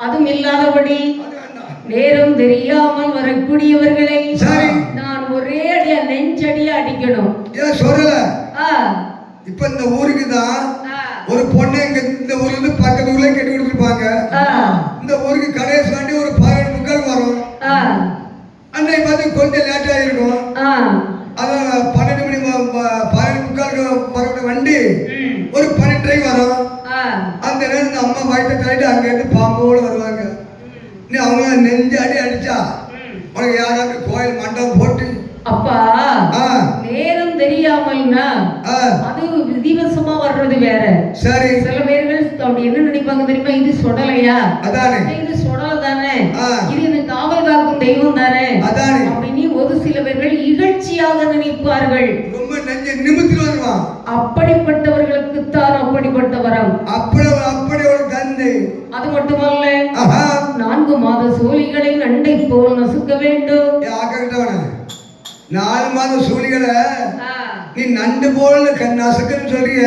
அதுவும் இல்லாதபடி நேரம் தெரியாமல் வரக்கூடியவர்களை நான் ஒரே அடியா நெஞ்சடியா அடிக்கணும். ஏன் சொல்லல? இப்ப இந்த ஊருக்கு தான் ஒரு பொண்ணு இந்த ஊர்ல இருந்து பக்கத்து ஊர்ல கட்டி கொடுத்துருப்பாங்க. இந்த ஊருக்கு கடைசி வண்டி ஒரு 12:45 வரும். அன்னைக்கு பார்த்து கொஞ்சம் லேட் ஆயிருக்கும். அதான் 12 மணி 12:45 வர வண்டி ஒரு 12:30 வரும். அந்த நேரம் இந்த அம்மா வயிற்ற கழிட்டு அங்க இருந்து பாம்போடு வருவாங்க. நீ அவங்க நெஞ்சாடி அடிச்சா உனக்கு யாராவது கோயில் மண்டபம் போட்டு அப்பா நேரம் தெரியாமல்னா அது விதிவசமா வர்றது வேற. சரி, சில பேர்கள் அப்படி என்ன நினைப்பாங்க தெரியுமா? இது சொடலையா, அதானே, இது சொடலை தானே, இது இந்த காவல் காக்கும் தெய்வம் தானே, அதானே அப்படின்னு ஒரு சில பேர்கள் இகழ்ச்சியாக நினைப்பார்கள். ரொம்ப நெஞ்ச நிமித்தி வருவான். அப்படிப்பட்டவர்களுக்கு தான் அப்படிப்பட்ட வரம். அப்படி ஒரு தந்தை. அது மட்டுமல்ல, 4 மாத சோழிகளை நண்டை போல் நசுக்க வேண்டும். 4 மாத சூழிகளை நீ நண்டு போல நசுக்குன்னு சொல்றிய.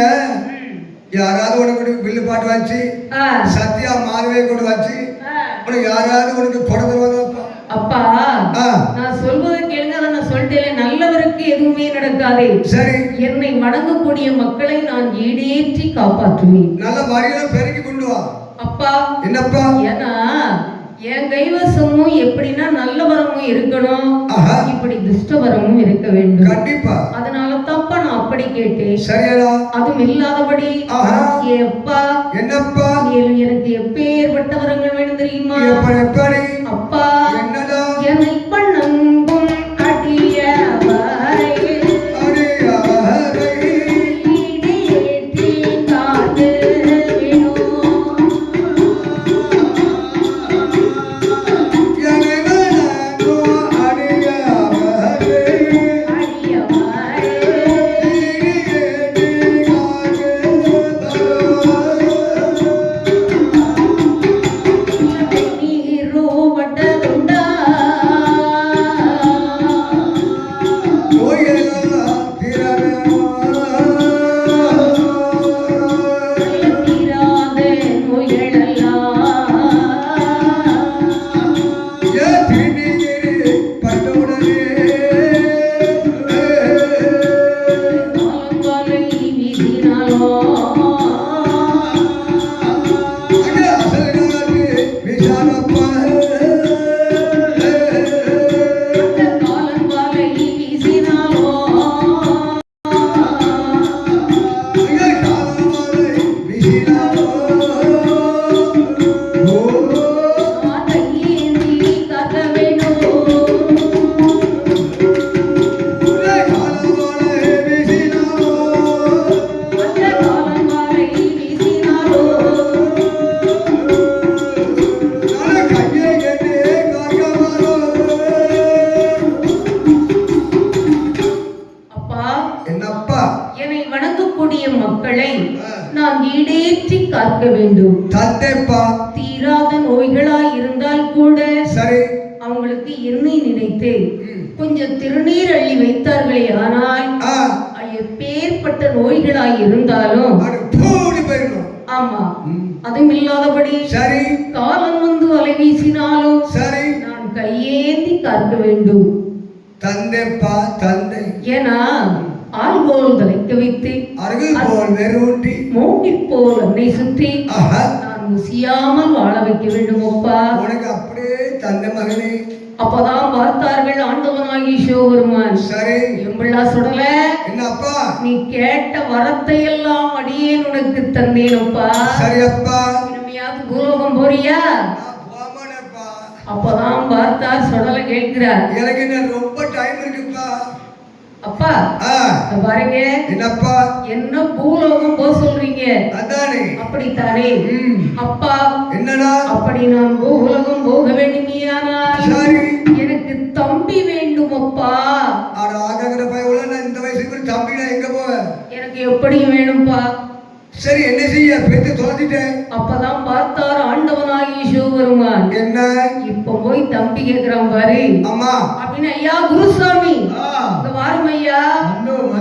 யாராவது உனக்கு வில்லு பாட்டு வச்சு சத்தியா மாதவே கொண்டு வச்சு உனக்கு யாராவது உனக்கு கொடுத்துருவாங்க. அப்பா நான் சொல்வதை கேளுங்க. அதை நான் சொல்லிட்டேன், நல்லவருக்கு எதுவுமே நடக்காதே. சரி, என்னை வணங்கக்கூடிய மக்களை நான் ஈடேற்றி காப்பாற்றுவேன். நல்ல வரிகளை பெருக்கி கொண்டு வா. அப்பா என்னப்பா? ஏன்னா என் கைவசமும் எப்படின்னா நல்ல வரமும் இருக்கணும், இப்படி துஷ்ட வரமும் இருக்க வேண்டும். கண்டிப்பா. அதனால தப்பா நான் அப்படி கேட்டேன். சரியா? அதுவும் இல்லாதபடி எப்பா என்னப்பா எனக்கு எப்பேற்பட்ட வரங்கள் வேணும் தெரியுமா? எப்படி? அப்பா என்னடா? என்னை பண்ணங்கும் அடிய வேண்டும். தீராத நோய்களாய் இருந்தால் கூட சரி, அவங்களுக்கு எண்ணெய் நினைத்து கொஞ்சம் திருநீர் அள்ளி வைத்தார்களே, ஆனால் எப்பேற்பட்ட நோய்களாய் இருந்தாலும் ஆமா, அதுவும் இல்லாதபடி சரி, காலம் வந்து அலை வீசினாலும் சரி, நான் கையேந்தி காக்க வேண்டும். தந்தைப்பா தந்தை. ஏன்னா ஆள் போல் தலைக்க வைத்து அருகில் போல் வெறுட்டி மூங்கில் போல் என்னை சுற்றி நான் முசியாமல் வாழ வைக்க வேண்டும். அப்பா உனக்கு அப்படியே தந்தை மகனே அப்பதான் பார்த்தார்கள் ஆண்டவனாகிய சிவபெருமான். சரி, எம்பிள்ளா சுடல, என்னப்பா நீ கேட்ட வரத்தை எல்லாம் அடியேன் உனக்கு தந்தேனப்பா. சரி அப்பா, இனிமையாவது பூலோகம் போறியா? அப்பதான் பார்த்தார் சுடல கேட்கிறார், எனக்கு என்ன ரொம்ப டைம் இருக்குப்பா. அப்பா பாருங்க, என்னப்பா என்ன பூலோகம் போக சொல்றீங்க? அதானே. அப்படித்தானே அப்பா. என்னடா? அப்படி நான் பூலோகம் போக வேண்டுமையானால் சரி, எனக்கு தம்பி வேண்டும் அப்பா. ஆட ஆகங்கற பையல நான் இந்த வயசுக்கு தம்பினா எங்க போவ? எனக்கு எப்படி வேணும்பா? சரி, என்ன செய்ய? பேத்து தொலைச்சிட்டேன். அப்பதான் பார்த்தார் ஆண்டவனாகிய சிவபெருமான். என்ன? இப்ப போய் தம்பி கேக்குறான் பாரு. அம்மா அப்படின்னு, ஐயா குருசாமி இந்த வாரம் ஐயா,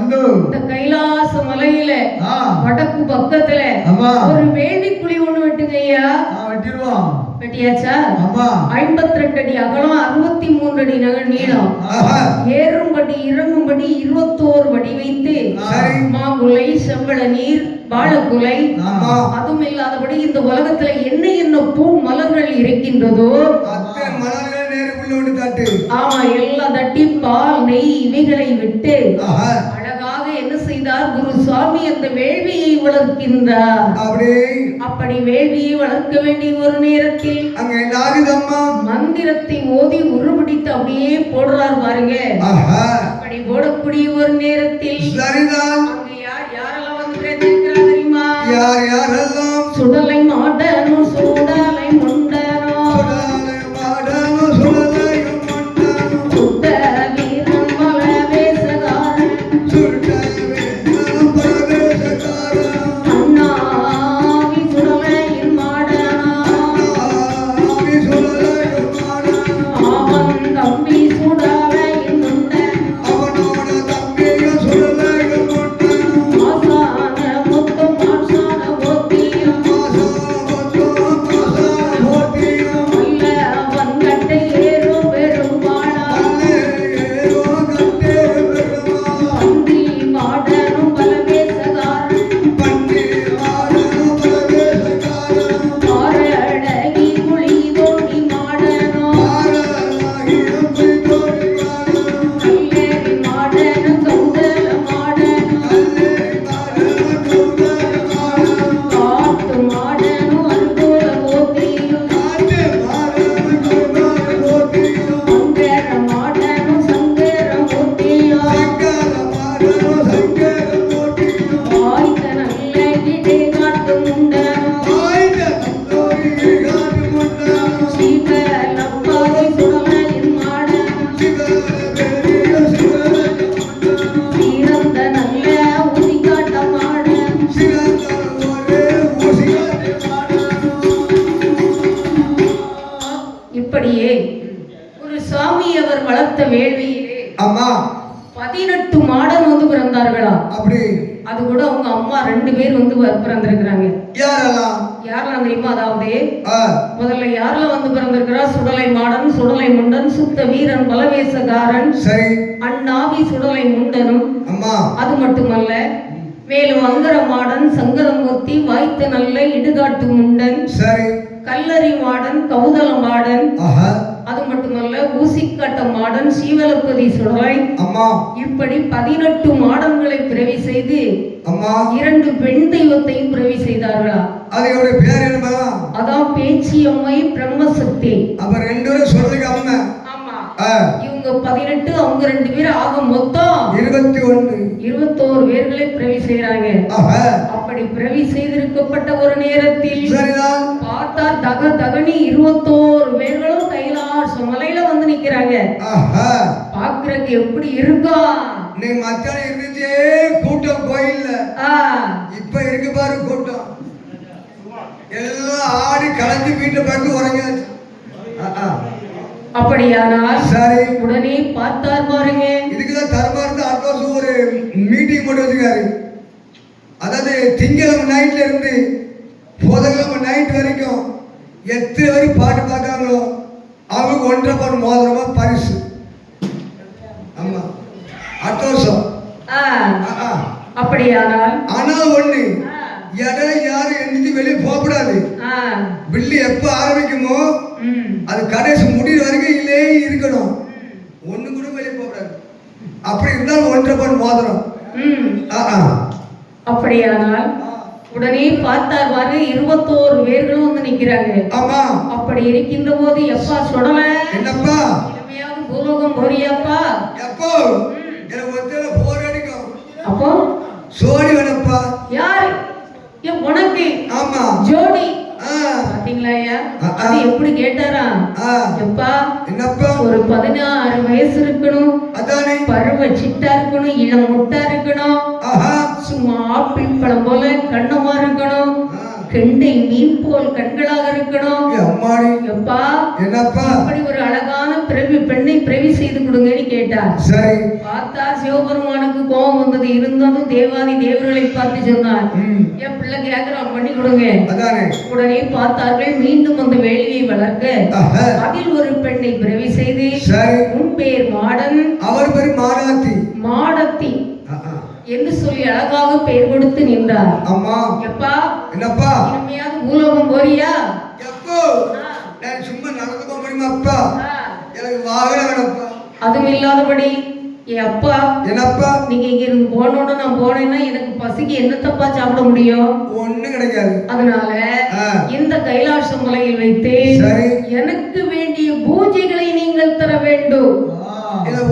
இந்த கைலாச மலையில வடக்கு பக்கத்துல ஒரு வேதி குழி ஒண்ணு வெட்டுங்க ஐயா. வெட்டிடுவோம். வெட்டியாச்சா? 52 அடி அகலம், 63 அடி நீளம், ஏறும்படி இறங்கும்படி 21 வடி வைத்து மாங்குலை, செம்பள நீர், வாழைக்குலை, அதுவும் இல்லாதபடி இந்த உலகத்துல என்ன என்ன பூ மலர்கள் இருக்கின்றதோ ஆமா எல்லாம் தட்டி பால், நெய் இவைகளை விட்டு அழகாக என்ன செய்தார் குருசாமி? அந்த வேள்வியை வளர்க்கின்றார். அப்படி வேள்வியை வளர்க்க வேண்டிய ஒரு நேரத்தில் மந்திரத்தை ஓதி உருவடித்து அப்படியே போடுறார் பாருங்க. அப்படி போடக்கூடிய ஒரு நேரத்தில் அங்க யாரெல்லாம் வந்து பிரேத்திருக்கிறார் தெரியுமா? சுடலை மாடனும் சுடலை முண்டனும் சுட்ட வீரன் மலவேசகாரன் அண்ணாவி சுடலையின் மாடனும் அவன் தம்பி சுடலையின் முண்டன் மாசான முத்தும் மாசான போத்தியும் அல்ல வங்கட்டை ஏறும் பெருமாளாம் பந்தி மாடனும் பலவேசகாரன் ஆரடகி குழி தோண்டி மாடனும் கல்லேரி மாடனும் கௌதல மாடனும் காட்டு மாடனும் அன்புல போத்தியும் மங்கர மாடனும் சங்கர மூர்த்தியும் ஆய்த்த நல்ல இடை காட்டு முண்டனும் சீவலப்பாவை சுடலையின் மாடனும் சீரந்த நல்ல உதிகாட்ட மாடன் இப்படியே ஒரு சாமி அவர் வளர்த்த வேள்வியிலே 18 மாடன் வந்து பிறந்தார்களா? அது கூட அவங்க அம்மா 2 பேர் வந்து பிறந்திருக்கிறாங்க. யாரெல்லாம் தெரியுமா? அதாவது முதல்ல யாரெல்லாம் வந்து பிறந்திருக்கிறா? சுடலை மாடன், சுடலை முண்டன், சுத்த வீரன் பலவேசகாரன், அண்ணாவி சுடலை முண்டனும். அது மட்டுமல்ல, மேலும் அங்கர மாடன், சங்கரமூர்த்தி, வாய்த்த நல்ல இடுகாட்டு முண்டன், கல்லறி மாடன், கௌதல மாடன், அது மட்டுமல்ல ஊசிக்காட்ட மாடன், சீவலப்பதி சுடலை, இப்படி 18 மாடன்களை பிறவி செய்து 2 பெண் தெய்வத்தையும் பிறவி செய்தார்களா? அதான் பேச்சியம்மை, பிரம்மசக்தி. இவங்க 18, அவங்க 2 பேர், ஆக மொத்தம் 21 பேர்களை பிறவி செய்யறாங்க. அப்படி பிறவி செய்திருக்கப்பட்ட ஒரு நேரத்தில் பார்த்தா தக தகனி 21 பேர்களும் கைலாச மலையில வந்து நிக்கிறாங்க. பாக்குறதுக்கு எப்படி இருக்கா? நீ மச்சான் இருந்துச்சே கூட்டம் கோயில்ல, இப்ப இருக்கு பாரு கூட்டம். எல்லாம் ஆடி கலந்து வீட்டை பார்த்து உறங்காச்சு. அப்படியானால் சரி, உடனே பார்த்தார் பாருங்க. இதுக்குதான் தர்மார்த்த அடுத்த வருஷம் ஒரு மீட்டிங் போட்டு வச்சுக்காரு. அதாவது திங்கக்கிழமை நைட்ல இருந்து புதன்கிழமை நைட் வரைக்கும் எத்தனை வரைக்கும் பாட்டு பார்க்காங்களோ அவங்களுக்கு 1.5 பவுன் மோதிரமா பரிசு. ஆமா, அடுத்த வருஷம். அப்படியானால் ஆனால் ஒண்ணு, இடம் யாரும் எந்திரிச்சு வெளியே போகக்கூடாது. பில்லு எப்ப ஆரம்பிக்குமோ அது கடைசி முடிவு வரைக்கும் இல்லே இருக்கணும், ஒண்ணு கூட வெளியே போகக்கூடாது. அப்படி இருந்தால் 1.5 பவுன் மோதிரம். அப்படியானால் உடனே பார்த்தார் பாரு, 21 பேர்களும் வந்து நிக்கிறாங்க. ஆமா. அப்படி இருக்கின்ற போது எப்பா சுடல, என்னப்பா இனிமையாவது பூலோகம் போறியாப்பா? எப்போ எனக்கு ஒருத்தர போராடிக்கும். அப்போ சோடி வேணப்பா. யாரு? உனக்கு? ஆமா, ஜோடி. பாத்தீங்களா ஐயா, அது எப்படி கேட்டாரா? எப்பா என்னப்பா, ஒரு 16 வயசு இருக்கணும், அதானே பருவ சிட்டா இருக்கணும், இளம் முட்டா இருக்கணும், சும்மா ஆப்பிள் பழம் போல கண்ணமா இருக்கணும், கெண்டை மீன் போல் கண்களாக இருக்கணும். எப்பா என்னப்பா இப்படி ஒரு அழகான பெண்ணை பிறவி செய்து கொடுங்கன்னு கேட்டார். சரி. பார்த்தா சிவபெருமானுக்கு கோபம் வந்தது. இருந்தாலும் தேவாதி தேவர்களை பார்த்து சொன்னார், என் பிள்ளை கேட்கிறான், பண்ணி கொடுங்க. உடனே பார்த்தார்கள், மீண்டும் அந்த வேலியை வளர்க்க அதில் ஒரு பெண்ணை பிறவி செய்து, உன் பேர் மாடன், அவர் பேர் மாடத்தி, மாடத்தி என்று சொல்லி அழகாக பெயர் கொடுத்து நின்றார். ஆமா. எப்பா என்னப்பா, இனிமையாவது பூலோகம் போறியா? எப்போ நான் சும்மா நடந்து போக முடியுமா அப்பா? எனக்கு வாகனம் வேணும்ப்பா. அதுவும் இல்லாதபடி என் அப்பா, என்னப்பா நீங்க இங்க இருந்து போனோட நான் போனேன்னா எனக்கு பசிக்கு என்னத்தப்பா சாப்பிட முடியும்? ஒண்ணு கிடைக்காது. அதனால இந்த கைலாச மலையில் வைத்து எனக்கு வேண்டிய பூஜைகளை நீங்கள் தர வேண்டும்.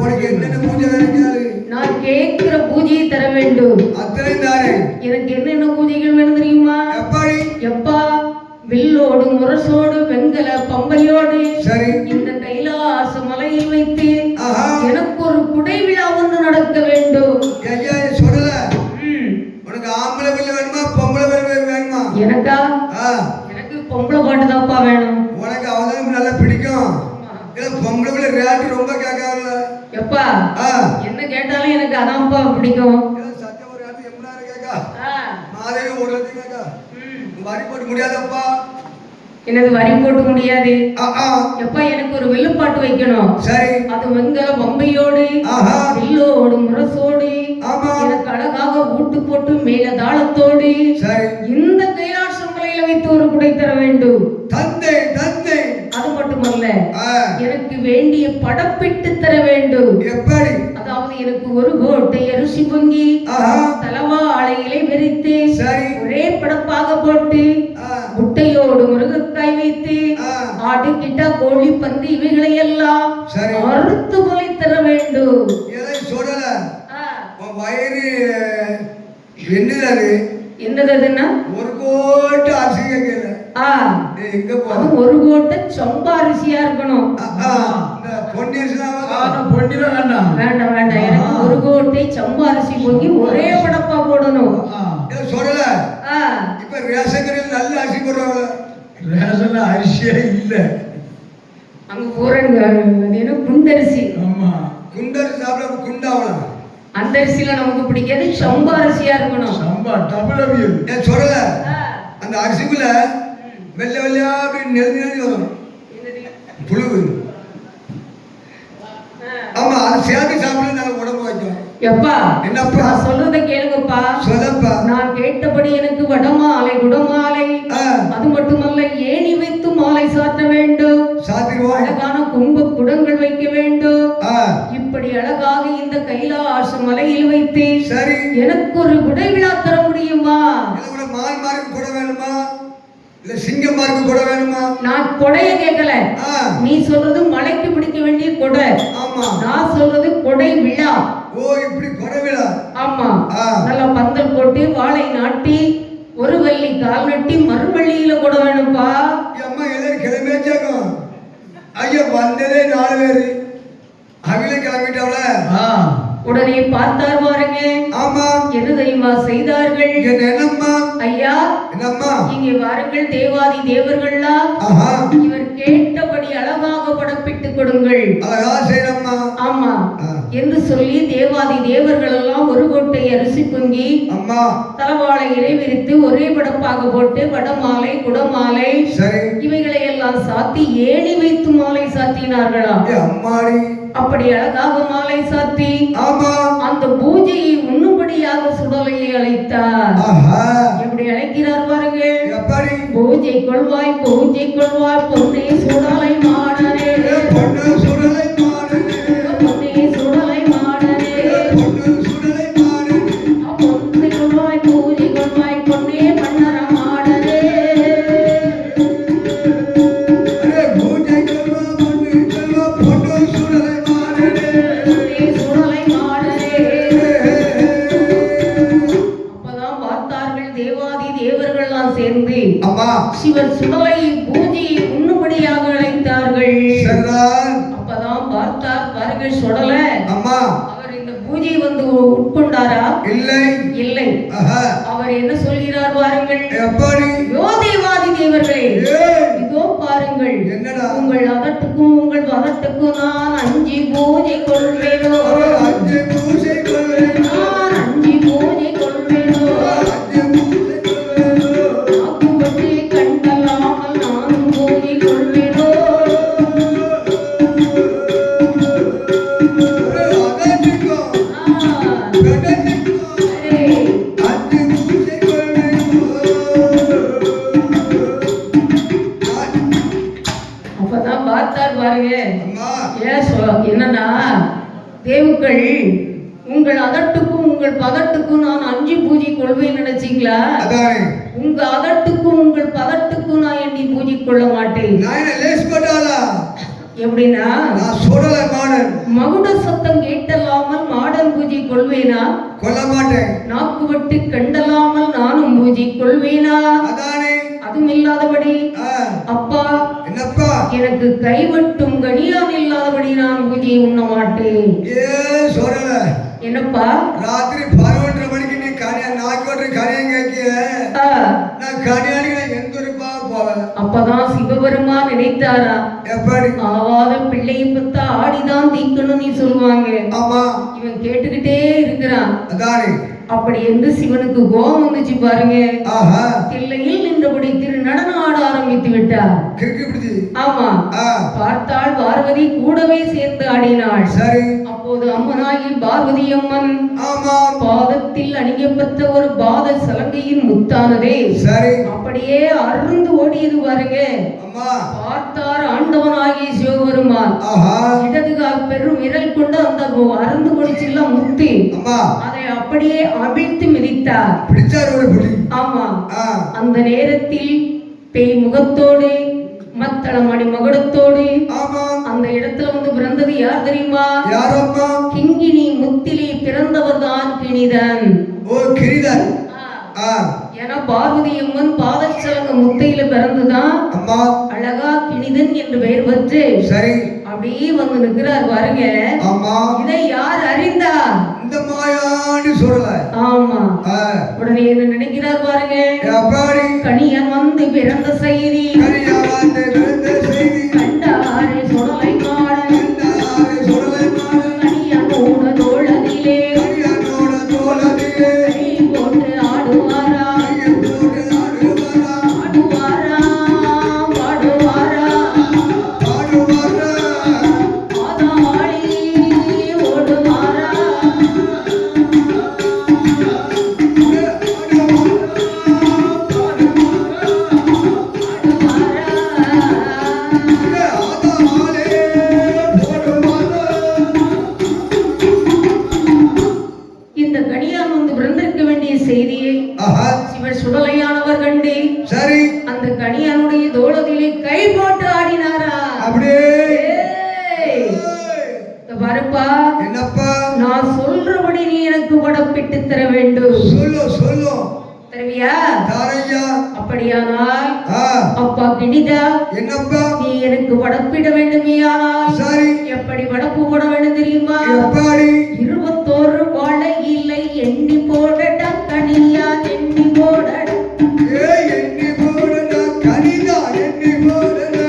உனக்கு என்னென்ன பூஜை கிடைக்காது? நான் கேட்கிற பூஜையை தர வேண்டும். அத்தனை தானே. எனக்கு என்னென்ன பூஜைகள் வேணும் தெரியுமா? எப்பா வில்லோடு முரசோடு வெங்கல பம்பையோடு இந்த கைலாச மலையில் வைத்து எனக்கு ஒரு குடை விழா ஒன்று நடக்க வேண்டும். சொல்லல, உனக்கு ஆம்பளை வில்லு வேணுமா பொம்பளை வில்லு வேணுமா? எனக்கா? எனக்கு பொம்பளை பாட்டு தான்ப்பா வேணும். உனக்கு அவதான் நல்லா பிடிக்கும். பொம்பளை வில்லு ரேட்டு ரொம்ப கேட்காதுல்ல. எப்பா என்ன கேட்டாலும் எனக்கு அதான்ப்பா பிடிக்கும். சத்தியம் ஒரு ரேட்டு 80,000 கேட்கா, மாதவி 1,00,000 கேட்கா. வரி போட்டு முடியாதப்பா. எனக்கு வரி போட்டு முடியாது. எப்பா எனக்கு ஒரு வில்லுப்பாட்டு வைக்கணும். சரி. அது வெங்கல பம்பையோடு வில்லோடு முரசோடு எனக்கு அழகாக ஊட்டு போட்டு மேல தாளத்தோடு இந்த கைலாச மலையில வைத்து ஒரு குடை தர வேண்டும். தந்தை தந்தை. அது மட்டுமல்ல, எனக்கு வேண்டிய படப்பிட்டு தர வேண்டும். எப்படி? அதாவது எனக்கு ஒரு கோட்டை அரிசி பொங்கி தலவா ஆலையிலே விரித்து ஒரே படப்பாக போட்டு முட்டையோடு முருங்கைக்காய் வைத்து ஆடு கிட்ட கோழி பந்தி இவைகளை எல்லாம் அறுத்து கொலை தர வேண்டும். சொல்லல வயிறு என்னது? என்னதுன்னா ஒரு கோட்டை அரிசி கேட்கல. ஒரு கோட்டை சம்பா அரிசியா இருக்கணும். வேண்டாம் வேண்டாம், எனக்கு ஒரு கோட்டை சம்பா அரிசி பொங்கி ஒரே படப்பா போடணும். சொல்லல. இப்ப ரேஷன் கடையில் நல்ல அரிசி போடுறாங்க. ரேஷன்ல அரிசியே இல்ல. அங்க போறேங்க, அது என்ன குண்டரிசி. ஆமா, குண்டரிசி சாப்பிட குண்டாவலாம். அந்த அரிசியில நமக்கு பிடிக்காது, சம்பா அரிசியா இருக்கணும். சம்பா டபுள் அவியல். நான் சொல்லல, அந்த அரிசிக்குள்ள வெள்ளை வெள்ளையா அப்படி நெருங்கி நெருங்கி வரும் புழுவு. ஆமா, அது சேர்த்து சாப்பிட நல்ல உடம்பு வைக்கும். எப்பா என்னப்பா சொல்றத கேளுங்கப்பா. சொல்லப்பா. நான் கேட்டபடி எனக்கு வடமாலை குடமாலை, அது மட்டுமல்ல ஏணி வைத்து மாலை சாத்த வேண்டும். சாத்திடுவோம். அழகான கும்ப குடங்கள் வைக்க வேண்டும். இப்படி அழகாக இந்த கைலாச மலையில் வைத்து சரி எனக்கு ஒரு குடை விழா தர முடியுமா? மான் மார்க்கு கூட வேணுமா இல்ல சிங்கம் மார்க்கு கூட வேணுமா? நான் கொடைய கேட்கல. நீ சொல்றது மலைக்கு பிடிக்க வேண்டிய கொடை. ஆமா, நான் சொல்றது கொடை விழா. ஓ, இப்படி கொடை விழா. ஆமா, நல்லா பந்தல் போட்டு வாழை நாட்டி ஒரு வள்ளி கால் நட்டி மறுவள்ளியில கூட வேணும்பா. அம்மா எல்லாரும் கிளம்பியாச்சாக்கும். ஐயா வந்ததே 4 பேரு அவில கிளம்பிட்டாவல. உடனே பார்த்தார் பாருங்க. ஆமா, என்ன தெரியுமா செய்தார்கள்? என்னம்மா? ஐயா என்னம்மா, இங்கே வாருங்கள் தேவாதி தேவர்கள்லாம், இவர் கேட்டபடி அழகாக படப்பிட்டு கொடுங்கள். அழகா செய்யணும்மா. ஆமா என்று சொல்லி தேவாதி தேவர்கள் எல்லாம் ஒரு கோட்டை அரிசி பொங்கி அம்மா தலவாழை இலை விரித்து ஒரே படப்பாக போட்டு வடமாலை குடமாலை இவைகளை எல்லாம் சாத்தி ஏணி வைத்து மாலை சாத்தினார்களா? அம்மாடி. அப்படி அழகாக மாலை சாத்தி அந்த பூஜையை உண்ணும்படியாக சுடலையை அழைத்தார். எப்படி அழைக்கிறார் பாருங்க. பூஜை கொள்வாய் பூஜை கொள்வாய் பொன்னே சுடலை மாடனே, பொன்னே சுடலை எல்லாம் சேர்ந்து ஆமா சிவர் சுடலை பூஜை உண்ணுபடியாக அழைத்தார்கள். சரிதான். அப்பதான் பார்த்தார் பாருங்கள் சுடல. ஆமா அவர் இந்த பூஜை வந்து உட்கொண்டாரா? இல்லை இல்லை. அவர் என்ன சொல்கிறார் பாருங்கள். எப்படி? யோதிவாதி தேவர்களே, இதோ பாருங்கள், என்னடா உங்கள் அதட்டுக்கும் உங்கள் வதட்டுக்கும் நான் அஞ்சி பூஜை கொள்வேனோ, அஞ்சு பூஜை கொள்வேனோ, நான் அஞ்சி பூஜை கொள்வேனோ, அஞ்சு பூஜை கொள்வேனோ, நாக்குவட்டை கண்டல்லாமல் நானும் பூஜை கொள்வேனோ. அப்பதான் பார்த்தார் பாருங்க. என்னன்னா தேவுக்கள் உங்கள் அதட்டுக்கும் உங்கள் பதட்டுக்கும் நான் அஞ்சு பூஜை கொள்வேன்னு நினைச்சீங்களா? உங்க அதட்டுக்கும் உங்கள் பதட்டுக்கும் நான் எண்ணி பூஜை கொள்ள மாட்டேன். எப்படின்னா மகுட சத்தம் கேட்டல்லாமல் மாடன் பூஜை கொள்வேனா? கொள்ள மாட்டேன். நாக்கு வட்டு கண்டல்லாமல் நானும் பூஜை கொள்வேனா? அதுவும் இல்லாதபடி அப்பா என்னப்பா எனக்கு கைவட்டும் கனியான் இல்லாதபடி நான் பூஜை உண்ண மாட்டேன். என்னப்பா ராத்திரி 11:30 மணிக்கு நீ கனியா நாக்கு கனியம் கேட்கிய நான் கனியாடி எந்தூருப்பா போவேன். அப்பதான் சிவபெருமா நினைத்தாரா, எப்படி ஆவாத பிள்ளையை பத்தா ஆடிதான் தீக்கணும் நீ சொல்லுவாங்க. ஆமா இவன் கேட்டுக்கிட்டே இருக்கிறான். அதானே அப்படி என்று சிவனுக்கு கோபம் வந்துச்சு பாருங்க. தில்லையில் நின்றபடி திரு நடனம் ஆட ஆரம்பித்து விட்டார். ஆமா பார்த்தாள் பார்வதி கூடவே சேர்ந்து ஆடினாள். சரி. அப்போது அம்மனாகி பார்வதி அம்மன் பாதத்தில் அணியப்பட்ட ஒரு பாத சலங்கையின் முத்தானதே சரி அப்படியே அருந்து ஓடியது பாருங்க. பார்த்தார் ஆண்டவனாகி சிவபெருமான் இடதுகால் பெரும் விரல் கொண்டு அந்த அருந்து கொடிச்சில்ல முத்தி அதை அப்படியே அவிழ்த்து மிதித்தார். ஆமா அந்த நேரத்தில் பேய் முகத்தோடு மத்தளமணி மகுடத்தோடு அந்த இடத்துல வந்து பிறந்தது யார் தெரியுமா? கிங்கினி முத்திலே பிறந்தவர் தான் கிணிதன். ஏன்னா பார்வதி அம்மன் பாதச்சலங்க முத்தையில பிறந்துதான் அழகா கிணிதன் என்று பெயர் பெற்று அப்படியே வந்து நிற்கிறார் பாருங்க. இதை யார் அறிந்தார்? இந்த மாயான்னு சொல்லல. ஆமா உடனே என்ன நினைக்கிறார் பாருங்க. கணியன் வந்து பிறந்த செய்தி கண்டாரே சுடலை மாடன் கணியனோட தோளதிலே போட்டு ஆடுவாரா ஆடுவாரா பாடுவாரா ஆதாளி ஓடுவாரா. இந்த கணியான் வந்து பிறந்திருக்க வேண்டிய செய்தியை சிவர் சுடலையானவர் கண்டு சரி அந்த கணியானுடைய தோளத்திலே கை போட்டு ஆடினாரா. அப்படியே பாருப்பா என்னப்பா நான் சொல்றபடி நீ எனக்கு படப்பிட்டு தர வேண்டும். சொல்லு தருவியா? தாரையா. அப்படியானால் அப்பா கிணிதா என்னப்பா நீ எனக்கு படப்பிட வேண்டுமேயானால் சரி எப்படி படப்பு போட வேண்டும் தெரியுமா? எப்படி? 21 வாழை இல்லை எண்ணி போடடா கனியா எண்ணி போடடா. எண்ணி போடடா கனிதா எண்ணி போடடா.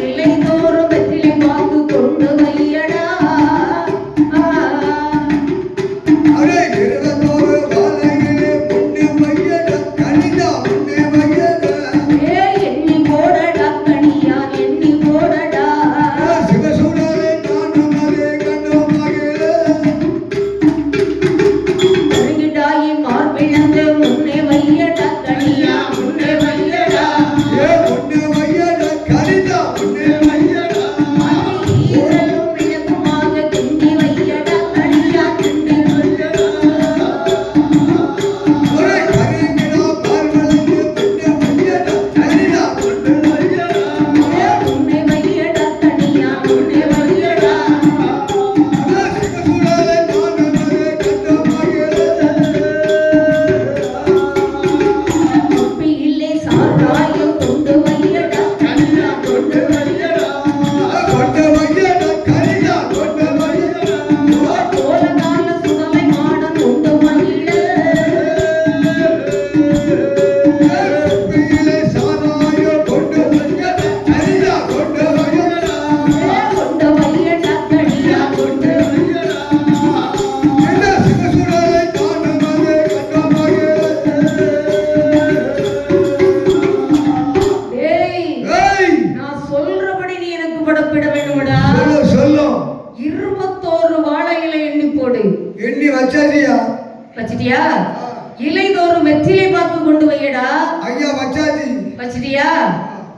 இல்லை தோறும் வெற்றிலை பார்த்து கொண்டு வையடா. அடே 21 வாழையிலே முன்னே வையடா கனிதா முன்னே வையடா. எண்ணி போடடா கனியா எண்ணி போடடா. சிவசூடரை நானும் அதே கண்டோமாக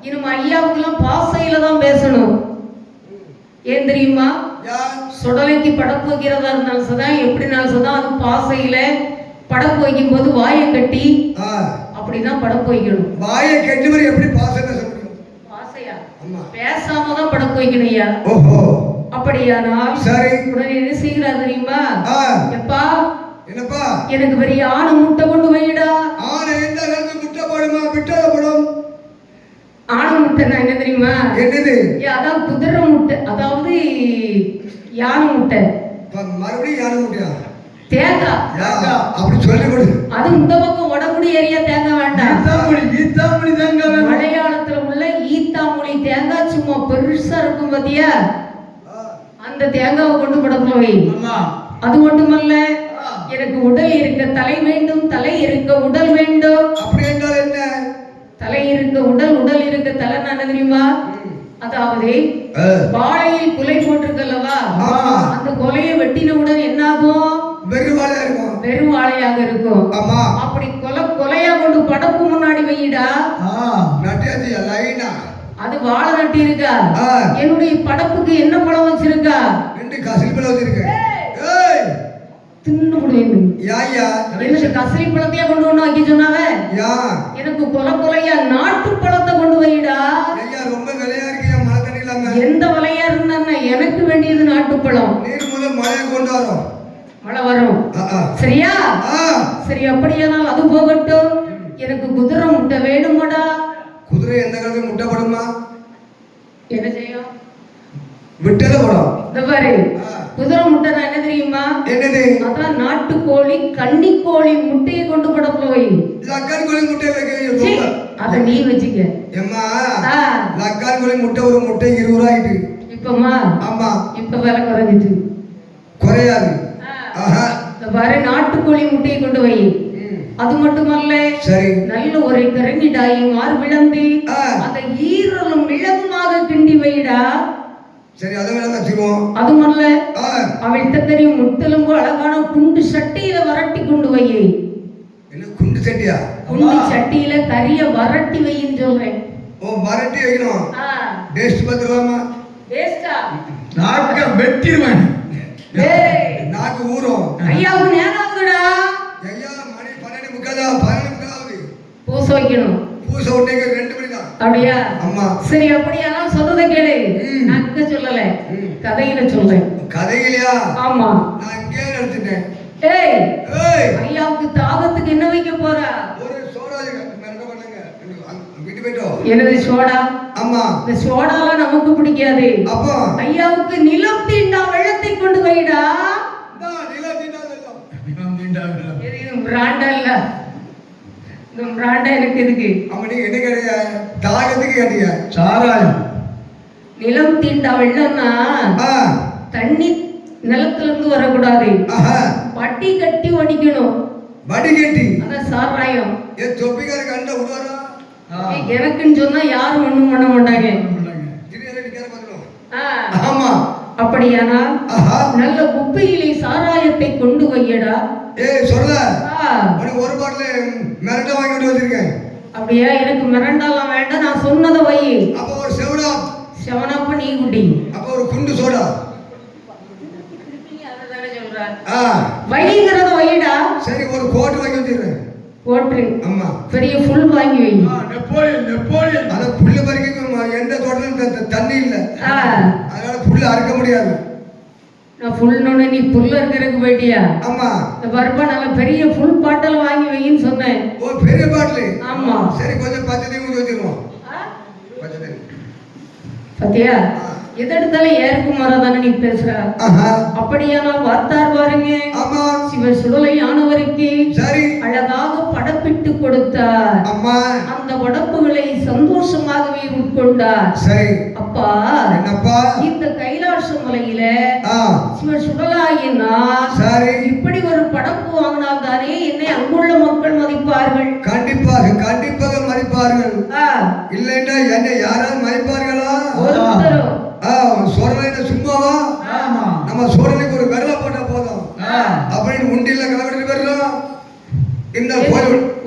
இன்னும் ஐயாவுக்கெல்லாம் பாசையில தான் பேசணும். ஏன் தெரியுமா? சுடலைக்கு படப்பு வைக்கிறதா இருந்தாலும் சதான், எப்படினாலும் சதான், அது பாசையில படப்பு வைக்கும் போது வாயை கட்டி அப்படிதான் படப்பு வைக்கணும். வாயை கட்டி வரை எப்படி பாசை பேச முடியும்? பாசையா பேசாம தான் படப்பு வைக்கணும் ஐயா. ஓஹோ, அப்படியானால் சரி. உடனே என்ன செய்கிறார் தெரியுமா? எப்பா, என்னப்பா, எனக்கு பெரிய ஆணை முட்டை கொண்டு வைடா. ஆணை எந்த அளவுக்கு முட்டை போடுமா? விட்டாத போடும். ஆணை முட்டைன்னா என்ன தெரியுமா? என்னது? அதான் குதிரை முட்டை, அதாவது யானை முட்டை. மறுபடியும் யானை முட்டையா? தேங்காய் அப்படி சொல்லி கொடு. அது இந்த பக்கம் வடகுடி ஏரியா தேங்காய் வேண்டாம். ஈத்தாமொழி தேங்காய். மலையாளத்துல உள்ள ஈத்தாமொழி தேங்காய் சும்மா பெருசா இருக்கும் பாத்தியா? அந்த தேங்காவை கொண்டு படத்துல வை. அது மட்டுமல்ல, எனக்கு உடல் இருக்க தலை வேண்டும், தலை இருக்க உடல் வேண்டும். அப்படி என்றால் என்ன? தலை இருக்க உடல், உடல் இருக்க தலை என்ன தெரியுமா? அதாவது வாழையில் குலை போட்டிருக்கல்லவா, அந்த கொலையை வெட்டினவுடன் என்ன ஆகும்? வெறுவாழையா இருக்கும். வெறுவாழையாக இருக்கும். ஆமா. அப்படி கொலையா கொண்டு படப்பு முன்னாடி வையிடா. நட்டியாச்சியா லைனா? அது வாழை நட்டி இருக்கா? என்னுடைய படப்புக்கு என்ன பழம் வச்சிருக்கா? 2 கசில் பழம் வச்சிருக்க. தின்னு முடியும். எனக்கு கசிலி பழத்தையா கொண்டு வந்து வைக்க சொன்னாவ? எனக்கு கொலையா நாட்டு பழத்தை கொண்டு வைடா. ரொம்ப விலையா இருக்கியா? மழை தண்ணி இல்லாம எந்த விலையா இருந்தா எனக்கு வேண்டியது நாட்டு பழம். நீர் முதல் மழையை கொண்டு வரும். மழை வரும். சரியா? சரி, அப்படியானால் அது போகட்டும். எனக்கு குதிரை முட்டை வேணுமாடா. குதிரை எந்த காலத்துல முட்டை போடுமா? என்ன செய்யும்? விட்டல போடும். இந்த பாரு, குதிரை முட்டைனா என்ன தெரியுமா? என்னது? அதான் நாட்டுக்கோழி கன்னிக்கோழி முட்டையை கொண்டு போட போய். லக்கான் கோழி முட்டை வைக்க அத நீ வச்சுக்க. ஏம்மா, லக்கான் கோழி முட்டை ஒரு முட்டை 20 ரூபாய் ஆயிட்டு. இப்பமா? ஆமா, இப்ப விலை குறைஞ்சிட்டு. குறையாது. இந்த பாரு, நாட்டுக்கோழி முட்டையை கொண்டு வை. அது மட்டுமல்ல, சரி, நல்ல ஒரு கரண்டிடாய் மார்பிளந்து அந்த ஈரலும் மிளகுமாக கிண்டி வைடா. சரி, அதை வேணா வச்சுக்குவோம். அதுமல்ல, அவள்கிட்ட தெரியும் முட்டெலும்பு அழகான குண்டு சட்டியில வரட்டி கொண்டு வை. என்ன குண்டு சட்டியா? குண்டு சட்டியில கறிய வரட்டி வைன்னு சொல்றேன். ஓ, வரட்டி வைக்கணும். டேஸ்ட் பாத்துக்கலாமா? டேஸ்டா? நாக்க வெட்டிடுவேன். நாக்கு ஊறும். ஐயாவுக்கு நேரம் ஆகுதுடா. ஐயா, மணி 12:45 பூச வைக்கணும். பூச விட்டீங்க 2 மணி தான். அப்படியா? ஆமா. சரி, அப்படியானால் சொல்றத கேளு. நான் இங்க சொல்லல, கதையில சொல்றேன். கதையிலயா? ஆமா, நான் இங்கே நடத்திட்டேன். ஏய் ஏய், ஐயாவுக்கு தாகத்துக்கு என்ன வைக்க போறா? ஒரு சோடா மெரங்க பண்ணுங்க. வீட்டு போய்டோ. என்னது சோடா? ஆமா, இந்த சோடாலாம் நமக்கு பிடிக்காது. அப்போ ஐயாவுக்கு நிலம் தீண்டா வெள்ளத்தை கொண்டு வைடா. நிலம் தீண்டா வெள்ளம். நிலம் தீண்டா வெள்ளம். இது பிராண்டா இல்ல. இந்த பிராண்டா எனக்கு எதுக்கு? அப்ப நீ என்ன கேட்டியா? தாகத்துக்கு கேட்டியா? சாராயம். நிலம் தீண்டா வெள்ளம்னா தண்ணி நிலத்துல இருந்து வரக்கூடாது. வட்டி கட்டி வடிக்கணும். வடி கட்டி? அதான் சாராயம். ஏ தொப்பிக்கார கண்ட விடுவாரா? எனக்குன்னு சொன்னா யாரும் ஒண்ணும் பண்ண மாட்டாங்க. ஆமா. அப்படியானா நல்ல குப்பையிலே சாராயத்தை கொண்டு வையடா. ஏய் சொல்ல, உனக்கு ஒரு பாட்டில் மிரண்டா வாங்கிட்டு வந்திருக்கேன். அப்படியா? எனக்கு மிரண்டாலாம் வேண்டாம், நான் சொன்னதை வை. அப்ப ஒரு செவனாப்ப நீ குடி. அப்ப ஒரு குண்டு சோடா. அததானே சொல்ற. வைங்கிறத வைடா. சரி, ஒரு கோட் வாங்கி வச்சிருக்கேன். கோட்டு? ஆமா. பெரிய புல் வாங்கி வை. நெப்போலியன். அத புல்லு பறிக்க எந்த தோட்டத்திலும் தண்ணி இல்ல, அதனால புல்லு அறுக்க முடியாது. நான் புல்னோட நீ புல்ல இருக்கிறதுக்கு போயிட்டியா? ஆமா. இந்த பருப்பா நல்ல பெரிய புல் பாட்டில் வாங்கி வைன்னு சொன்னேன். ஓ, பெரிய பாட்டில்? ஆமா. சரி, கொஞ்சம் பச்சை தண்ணி ஊற்றி வச்சிருவோம். பச்சை தண்ணி பத்தியா? எது எடுத்தாலும் ஏற்கு மாறாதானே நீ பேசுற. அப்படியானால் பார்த்தார் பாருங்க. ஆமா. சிவர் சுடலை ஆனவருக்கு சரி அழகாக படப்பிட்டு கொடுத்தார். அம்மா, அந்த படப்புகளை சந்தோஷமாகவே உட்கொண்டார். சரி. அப்பா, என்னப்பா? இந்த கைலாச மலையில சிவர் சுடலாயினா சரி இப்படி ஒரு படப்பு வாங்கினால் தானே என்னை அங்குள்ள மக்கள் மதிப்பார்கள். கண்டிப்பாக கண்டிப்பாக மதிப்பார்கள். இல்லைன்னா என்னை யாராவது மதிப்பார்களா? ஒருத்தரும். சோழனை சும்மாவா? நம்ம சோழனுக்கு ஒரு விரல போட்டா போதும் அப்படின்னு உண்டியில கலவெடுத்து வரலாம். இந்த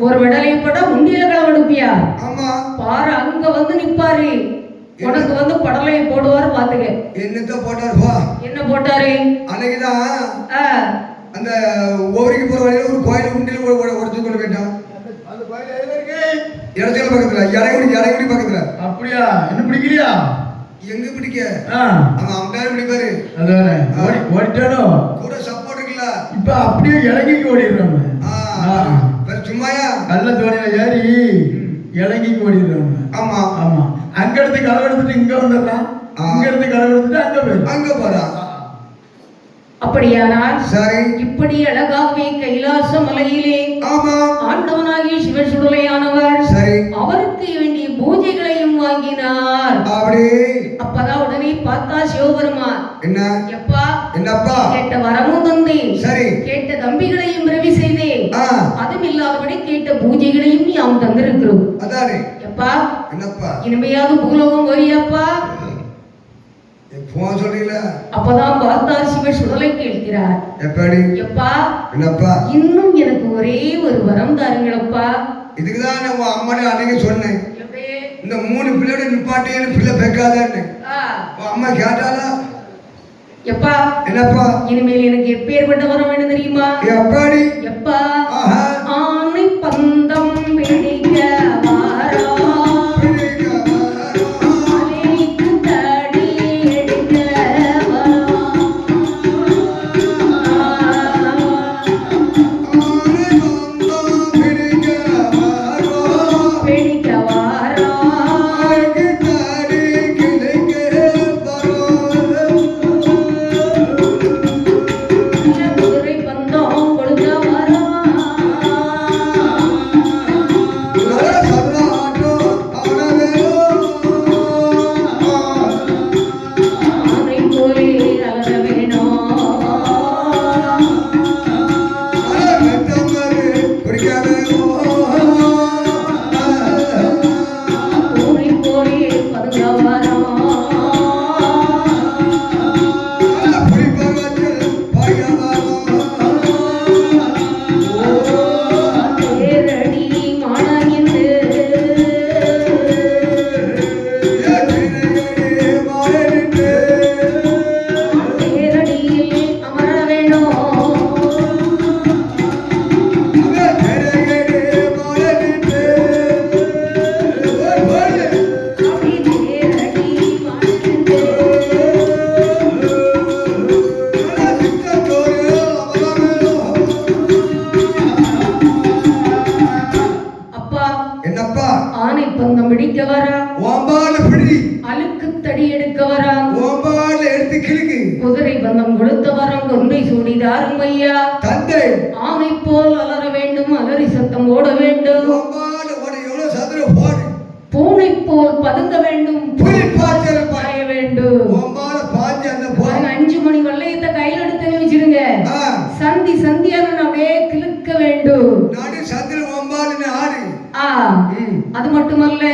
ஒரு விடலை போட்டா உண்டியில கலவெடுப்பியா? ஆமா. பாரு, அங்க வந்து நிப்பாரு, உனக்கு வந்து படலையை போடுவாரு பாத்துக்க. என்னத்த போட்டாருப்பா? என்ன போட்டாரு? அன்னைக்குதான் அந்த ஊருக்கு போற வழியில ஒரு கோயில் உண்டில உடைச்சு கொண்டு போயிட்டான். அந்த கோயில் எதுல இருக்கு? இடத்துல பக்கத்துல, இடைக்குடி பக்கத்துல. அப்படியா? என்ன பிடிக்கலையா? எங்க பிடிக்க? அவன் அவன்டாரு பிடிப்பாரு. அதானே ஓடிட்டானோ? கூட சப்போர்ட் இருக்குல்ல. இப்ப அப்படியே இறங்கிக்கு ஓடிடுறாங்க. சும்மாயா கள்ள தோணியில ஏறி இறங்கிக்கு ஓடிடுறாங்க. ஆமா ஆமா. அங்க இருந்து களவு எடுத்துட்டு இங்க வந்துடுறான், இங்க இருந்து களவு எடுத்துட்டு அங்க போறான். அப்படியானால் சரி, இப்படி அழகாகவே கைலாச மலையிலே ஆமா ஆண்டவனாகிய சிவசுடலையானவர் சரி அவருக்கு வேண்டிய பூஜைகளையும் வாங்கினார். அப்படி அப்பதான் உடனே பார்த்தா சிவபெருமான், என்ன எப்பா என்னப்பா கேட்ட வரமும் தந்தேன், சரி கேட்ட தம்பிகளையும் ரவி செய்தேன், அதுவும் இல்லாதபடி கேட்ட பூஜைகளையும் யாம் தந்திருக்கிறோம். அதானே எப்பா என்னப்பா இனிமையாவது பூலோகம் வரியாப்பா போன் சொல்றீங்களா? அப்பதான் பார்த்தா சிவ சுடலை கேட்கிறார், எப்படி எப்பா என்னப்பா இன்னும் எனக்கு ஒரே ஒரு வரம் தாருங்களப்பா. இதுக்குதான் நான் அம்மாட்ட அன்னைக்கு சொன்னேன், இந்த 3 பிள்ளையோட நிப்பாட்டேன்னு பிள்ளை பெக்காதான்னு. அம்மா கேட்டாலா? எப்பா என்னப்பா இனிமேல் எனக்கு எப்பேற்பட்ட வரம் வேணும் தெரியுமா? எப்படி? எப்பா ஆனை பந்தம் பிடிக்க வாரா, பிடிக்க வரா, ஓம்பால பிடி அழுக்கு தடி எடுக்க வரா, ஓம்பால எடுத்து கிழக்கு குதிரை பந்தம் கொடுத்த வரம் கொன்றை சூடிதாரும் ஐயா தந்தை. ஆமை போல் அலற வேண்டும், அலறி சத்தம் ஓட வேண்டும், ஓம்பால ஓட எவ்வளவு சதுர போடு, பூனை போல் பதுங்க வேண்டும், புலி பாய்ச்சல் பாய வேண்டும். ஓம்பால பாஞ்சு அந்த போடு 5 மணி வெள்ளையத்தை கையில எடுத்து வச்சிருங்க, சந்தி சந்தியான அப்படியே கிழக்க வேண்டும். நாடு சந்திர ஓம்பால ஆடு. அது மட்டுமல்ல